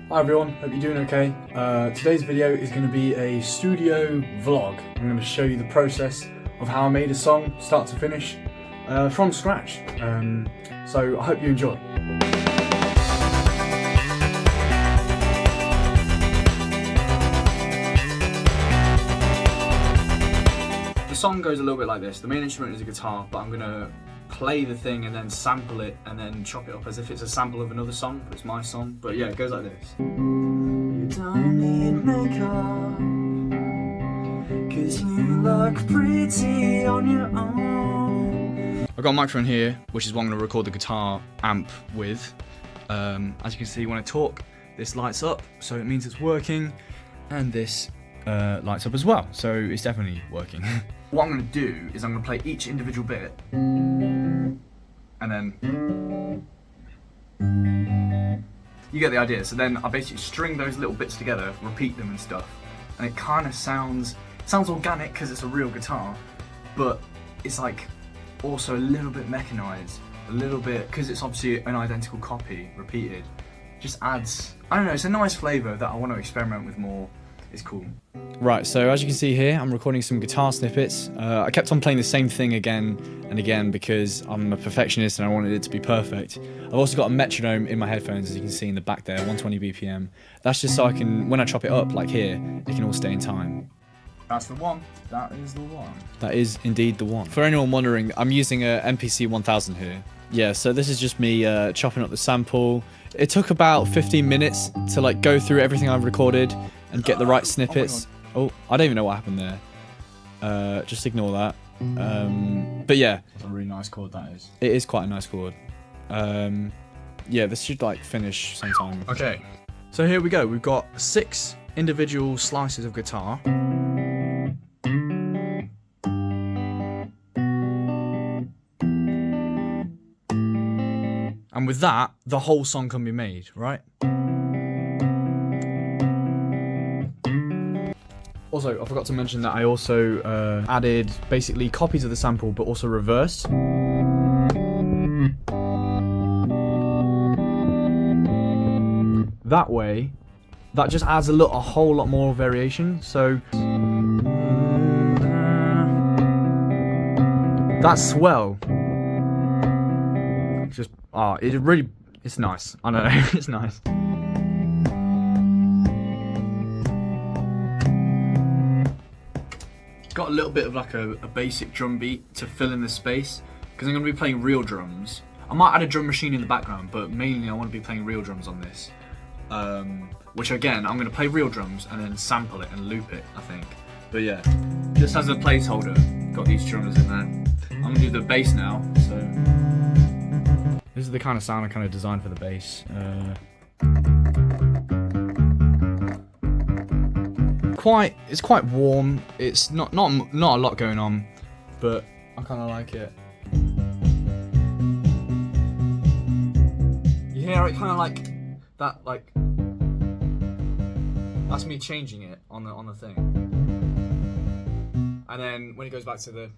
Hi everyone, hope you're doing okay. Today's video is going to be a studio vlog. I'm going to show you the process of how I made a song, start to finish, from scratch. So I hope you enjoy. The song goes a little bit like this. The main instrument is a guitar, but I'm going to play the thing and then sample it and then chop it up as if it's a sample of another song, but it's my song. But yeah, it goes like this. You don't need makeup, 'cause you look pretty on your own. I've got a microphone here, which is what I'm going to record the guitar amp with. As you can see, when I talk, this lights up, so it means it's working, and this lights up as well, so it's definitely working. What I'm going to do is I'm going to play each individual bit, and then you get the idea. So then I basically string those little bits together, repeat them and stuff, and it kind of sounds organic because it's a real guitar, but it's like also a little bit mechanized, a little bit, because it's obviously an identical copy repeated. Just adds, I don't know, it's a nice flavour that I want to experiment with more. It's cool. Right, so as you can see here, I'm recording some guitar snippets. I kept on playing the same thing again and again because I'm a perfectionist and I wanted it to be perfect. I've also got a metronome in my headphones, as you can see in the back there, 120 BPM. That's just so I can, when I chop it up like here, it can all stay in time. That's the one. That is the one. That is indeed the one. For anyone wondering, I'm using a MPC 1000 here. Yeah, so this is just me chopping up the sample. It took about 15 minutes to like go through everything I've recorded and get the right snippets. Oh, I don't even know what happened there. Just ignore that. But yeah. That's a really nice chord, that is. It is quite a nice chord. Yeah, this should like finish sometime. Okay, so here we go. We've got 6 individual slices of guitar. And with that, the whole song can be made, right? Also, I forgot to mention that I also added basically copies of the sample, but also reversed. That way, that just adds a whole lot more variation. So that swell, just it's nice. I know, it's nice. Got a little bit of like a basic drum beat to fill in the space because I'm going to be playing real drums. I might add a drum machine in the background, but mainly I want to be playing real drums on this. Which again, I'm going to play real drums and then sample it and loop it, I think. But yeah, just as a placeholder, got these drummers in there. I'm going to do the bass now, so this is the kind of sound I kind of designed for the bass. It's quite warm. It's not a lot going on, but I kind of like it. You hear it kind of like that, like that's me changing it on the thing. And then when it goes back to the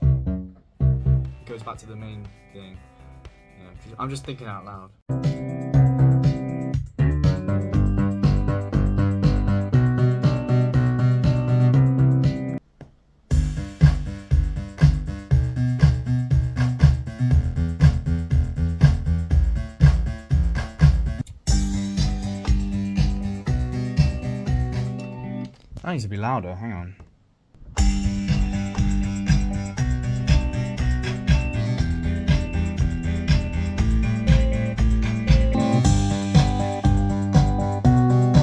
main thing. Yeah, I'm just thinking out loud. That needs to be louder, hang on.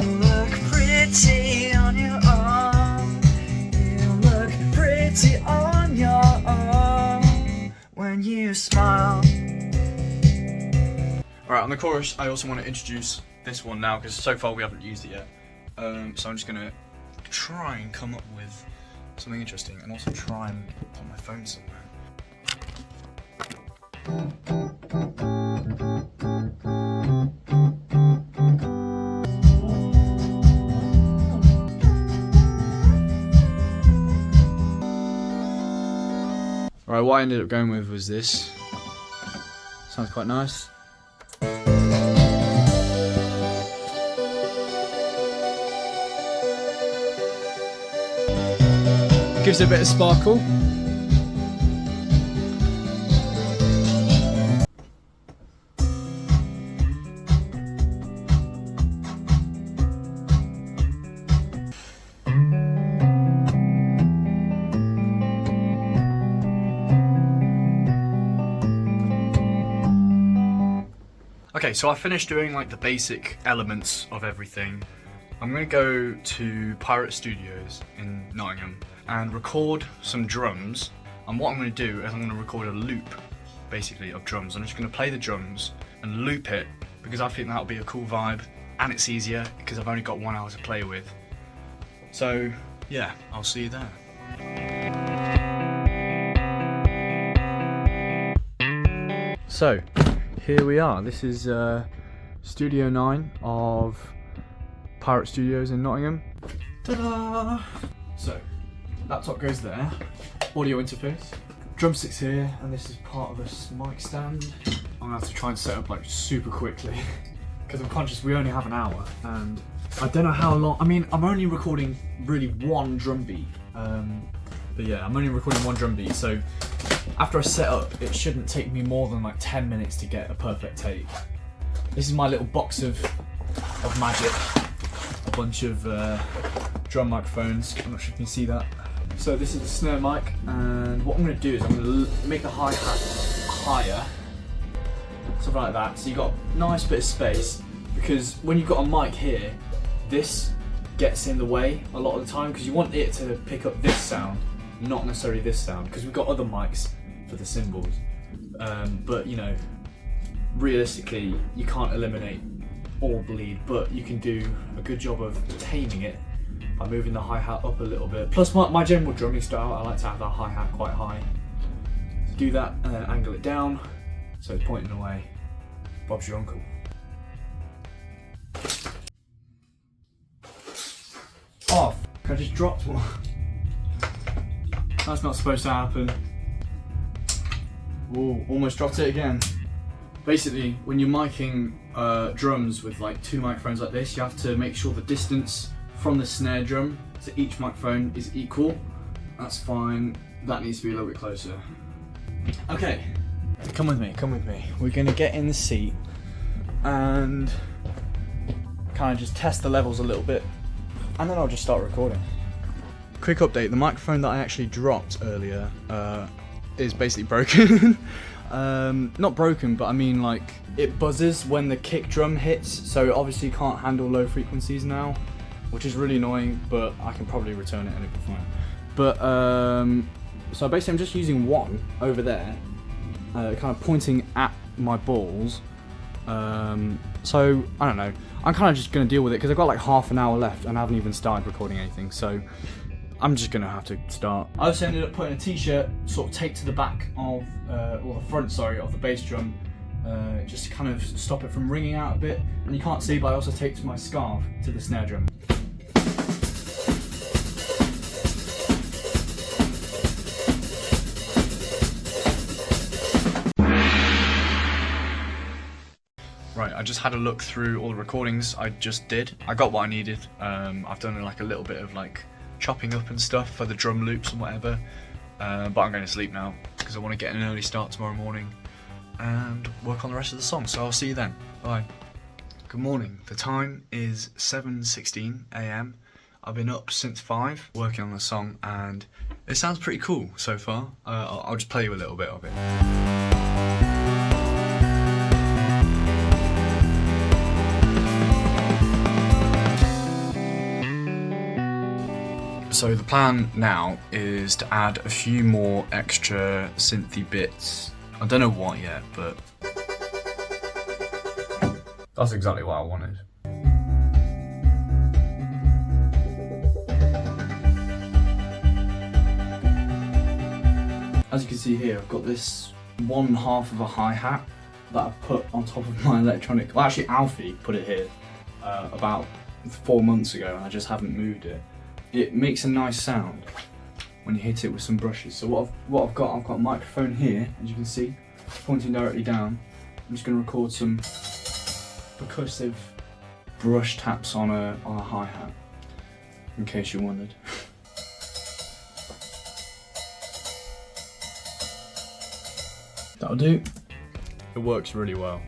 You look pretty on your arm. You look pretty on your arm when you smile. Alright, on the chorus, I also want to introduce this one now because so far we haven't used it yet. So I'm just going to try and come up with something interesting and also try and put my phone somewhere. Alright, what I ended up going with was this. Sounds quite nice. gives it a bit of sparkle. Okay, so I finished doing like the basic elements of everything. I'm gonna go to Pirate Studios in Nottingham and record some drums. And what I'm gonna do is I'm gonna record a loop, basically, of drums. I'm just gonna play the drums and loop it because I think that'll be a cool vibe and it's easier because I've only got 1 hour to play with. So yeah, I'll see you there. So here we are. This is Studio 9 of Pirate Studios in Nottingham. Ta-da! So, laptop goes there, audio interface, drumsticks here, and this is part of this mic stand. I'm gonna have to try and set up like super quickly because I'm conscious we only have an hour and I don't know how long. I mean, I'm only recording really one drum beat, but yeah, I'm only recording one drum beat, so after I set up, it shouldn't take me more than like 10 minutes to get a perfect take. This is my little box of magic. A bunch of drum microphones. I'm not sure if you can see that. So this is the snare mic, and what I'm going to do is I'm going to make the hi-hat higher, something like that. So you've got a nice bit of space, because when you've got a mic here, this gets in the way a lot of the time, because you want it to pick up this sound, not necessarily this sound, because we've got other mics for the cymbals, but you know, realistically you can't eliminate all bleed, but you can do a good job of taming it by moving the hi-hat up a little bit. Plus my general drumming style, I like to have that hi-hat quite high. So do that and then angle it down so it's pointing away. Bob's your uncle. Oh, I just dropped one. That's not supposed to happen. Ooh, almost dropped it again. Basically, when you're miking drums with like two microphones like this, you have to make sure the distance from the snare drum to each microphone is equal. That's fine. That needs to be a little bit closer. Okay, come with me, come with me. We're gonna get in the seat and kind of just test the levels a little bit, and then I'll just start recording. Quick update, the microphone that I actually dropped earlier is basically broken. Not broken, but I mean like it buzzes when the kick drum hits, so it obviously can't handle low frequencies now, which is really annoying, but I can probably return it and it'll be fine. But so basically I'm just using one over there, kind of pointing at my balls. So I don't know, I'm kind of just going to deal with it because I've got like half an hour left and I haven't even started recording anything, so I'm just going to have to start. I also ended up putting a t-shirt sort of taped to the back of, or the front, sorry, of the bass drum, just to kind of stop it from ringing out a bit. And you can't see, but I also taped my scarf to the snare drum. Right, I just had a look through all the recordings I just did. I got what I needed. I've done like a little bit of like chopping up and stuff for the drum loops and whatever, but I'm going to sleep now because I want to get an early start tomorrow morning and work on the rest of the song, so I'll see you then. Bye. Good morning. The time is 7:16 AM. I've been up since 5 working on the song and it sounds pretty cool so far. I'll just play you a little bit of it. So the plan now is to add a few more extra synthy bits. I don't know what yet, but that's exactly what I wanted. As you can see here, I've got this one half of a hi-hat that I've put on top of my electronic. Well, actually Alfie put it here about 4 months ago and I just haven't moved it. It makes a nice sound when you hit it with some brushes. So what I've got a microphone here, as you can see, pointing directly down. I'm just going to record some percussive brush taps on a hi-hat, in case you wondered. That'll do. It works really well.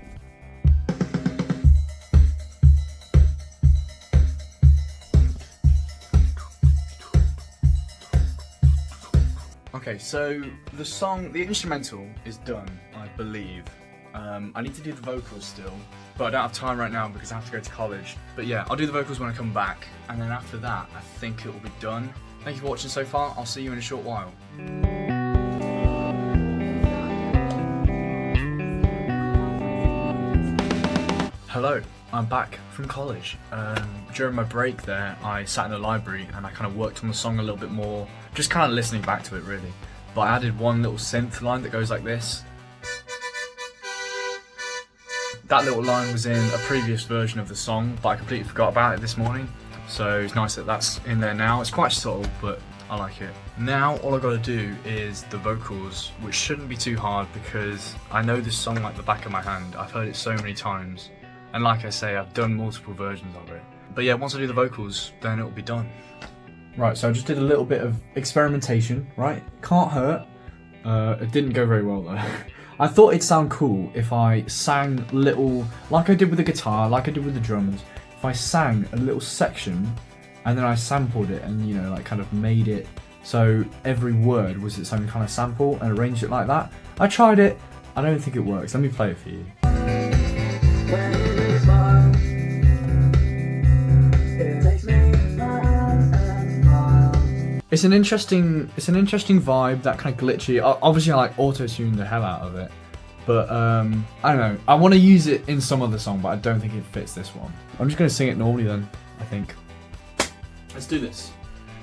Okay, so the instrumental is done, I believe. I need to do the vocals still, but I don't have time right now because I have to go to college. But yeah, I'll do the vocals when I come back, and then after that, I think it will be done. Thank you for watching so far. I'll see you in a short while. Hello, I'm back from college. During my break there, I sat in the library and I kind of worked on the song a little bit more, just kind of listening back to it really. But I added one little synth line that goes like this. That little line was in a previous version of the song, but I completely forgot about it this morning. So it's nice that that's in there now. It's quite subtle, but I like it. Now all I've got to do is the vocals, which shouldn't be too hard because I know this song like the back of my hand. I've heard it so many times. And like I say, I've done multiple versions of it. But yeah, once I do the vocals, then it'll be done. Right, so I just did a little bit of experimentation, right? Can't hurt. It didn't go very well though. I thought it'd sound cool if I sang little, like I did with the guitar, like I did with the drums, if I sang a little section and then I sampled it and, you know, like kind of made it so every word was its own kind of sample and arranged it like that. I tried it, I don't think it works. Let me play it for you. It's an interesting vibe, that kind of glitchy. Obviously I like auto-tune the hell out of it, but I don't know. I want to use it in some other song, but I don't think it fits this one. I'm just going to sing it normally then, I think. Let's do this.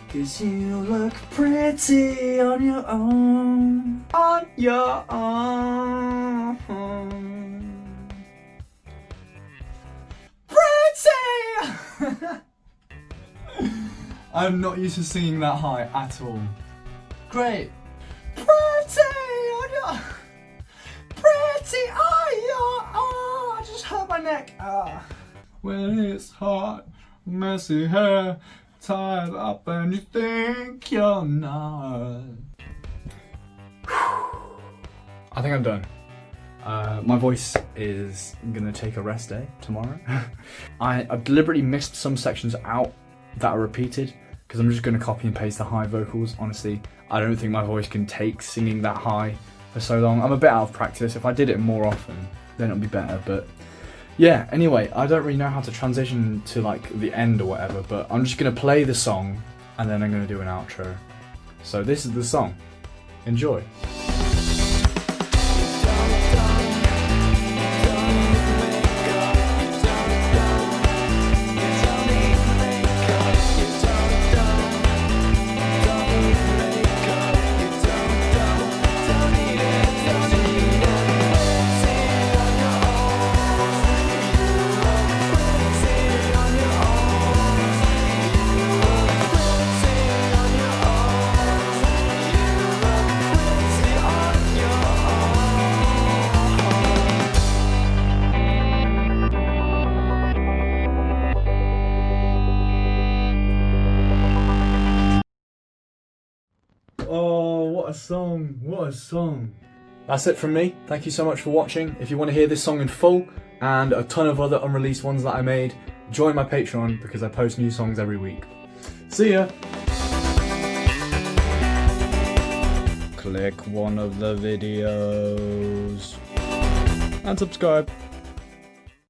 'Cause you look pretty on your own, on your own. Pretty! I'm not used to singing that high at all. Great. Pretty on your... Pretty on your... Oh, I just hurt my neck. When it's hot, messy hair, tied up and you think you're not. I think I'm done. My voice is gonna take a rest day tomorrow. I've deliberately missed some sections out that are repeated because I'm just going to copy and paste the high vocals. Honestly, I don't think my voice can take singing that high for so long. I'm a bit out of practice. If I did it more often, then it'll be better. But yeah, anyway, I don't really know how to transition to like the end or whatever, but I'm just going to play the song and then I'm going to do an outro. So this is the song. Enjoy. Oh, what a song, what a song. That's it from me. Thank you so much for watching. If you want to hear this song in full and a ton of other unreleased ones that I made, join my Patreon because I post new songs every week. See ya! Click one of the videos and subscribe.